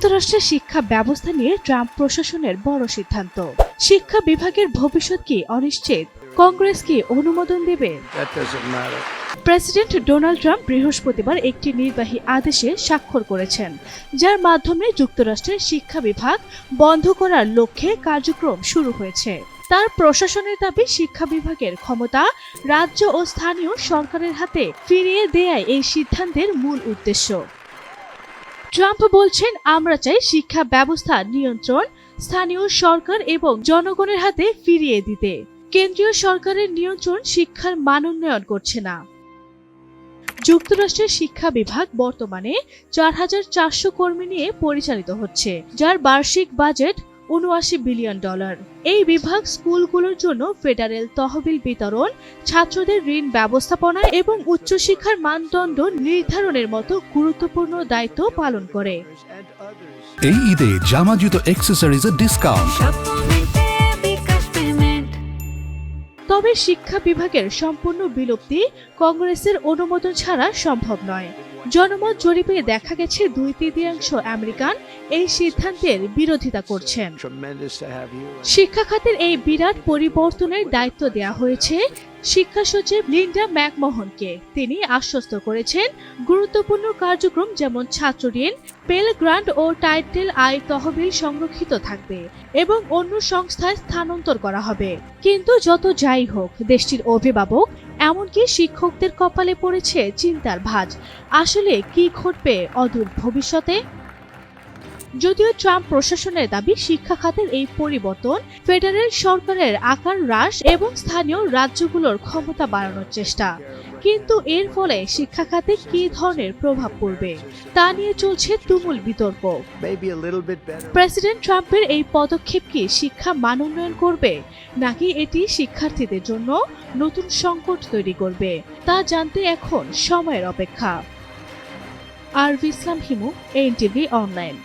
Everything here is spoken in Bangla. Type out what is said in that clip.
যুক্তরাষ্ট্রের শিক্ষা ব্যবস্থা নিয়ে ট্রাম্প প্রশাসনের বড় সিদ্ধান্ত। শিক্ষা বিভাগের ভবিষ্যৎ কি অনিশ্চিত? কংগ্রেস কি অনুমোদন দেবে? প্রেসিডেন্ট ডোনাল্ড ট্রাম্প বৃহস্পতিবার একটি নির্বাহী আদেশে স্বাক্ষর করেছেন, যার মাধ্যমে যুক্তরাষ্ট্রের শিক্ষা বিভাগ বন্ধ করার লক্ষ্যে কার্যক্রম শুরু হয়েছে। তার প্রশাসনের দাবি, শিক্ষা বিভাগের ক্ষমতা রাজ্য ও স্থানীয় সরকারের হাতে ফিরিয়ে দেয়াই এই সিদ্ধান্তের মূল উদ্দেশ্য। ট্রাম্প বলছেন, আমরা চাই শিক্ষা ব্যবস্থা নিয়ন্ত্রণ স্থানীয় সরকার এবং জনগণের হাতে ফিরিয়ে দিতে। কেন্দ্রীয় সরকারের নিয়ন্ত্রণ শিক্ষার মান উন্নয়ন করছে না। যুক্তরাষ্ট্রের শিক্ষা বিভাগ বর্তমানে ৪,৪০০ কর্মী নিয়ে পরিচালিত হচ্ছে, যার বার্ষিক বাজেট $৭৯ বিলিয়ন। এই বিভাগ স্কুলগুলোর জন্য ফেডারেল তহবিল বিতরণ, ছাত্রদের ঋণ ব্যবস্থাপনা এবং উচ্চশিক্ষার মানদণ্ড নির্ধারণের মতো গুরুত্বপূর্ণ দায়িত্ব পালন করে। এই ঈদে জামা জুতো অ্যাক্সেসরিজের ডিসকাউন্ট। তবে শিক্ষা বিভাগের সম্পূর্ণ বিলুপ্তি কংগ্রেসের অনুমোদন ছাড়া সম্ভব নয়। জনমত জরিপে দেখা গেছে ২/৩ আমেরিকান এই সিদ্ধান্তের বিরোধিতা করছেন। শিক্ষা খাতের এই বিরাট পরিবর্তনের দায়িত্ব দেয়া হয়েছে শিক্ষা সচিব লিন্ডা ম্যাকমোহনকে। তিনি আশ্বস্ত করেছেন, গুরুত্বপূর্ণ কার্যক্রম যেমন ছাত্র ঋণ, পেল গ্রান্ট ও টাইটেল আই তহবিল সংরক্ষিত থাকবে এবং অন্য সংস্থায় স্থানান্তর করা হবে। কিন্তু যত যাই হোক, দেশটির অভিভাবক এমনকি শিক্ষকদের কপালে পড়েছে চিন্তার ভাঁজ। আসলে কি ঘটবে অদূর ভবিষ্যতে? যদিও ট্রাম্প প্রশাসনের দাবি, শিক্ষা খাতের এই পরিবর্তন ফেডারেল সরকারের আকার হ্রাস এবং স্থানীয় রাজ্যগুলোর ক্ষমতা বাড়ানোর চেষ্টা, কিন্তু এর ফলে শিক্ষা খাতে কি ধরনের প্রভাব পড়বে তা নিয়ে চলছে তুমুল বিতর্ক। প্রেসিডেন্ট ট্রাম্পের এই পদক্ষেপ কি শিক্ষা মান উন্নয়ন করবে, নাকি এটি শিক্ষার্থীদের জন্য নতুন সংকট তৈরি করবে, তা জানতে এখন সময়ের অপেক্ষা। আরভি ইসলাম হিমু, এনটিভি অনলাইন।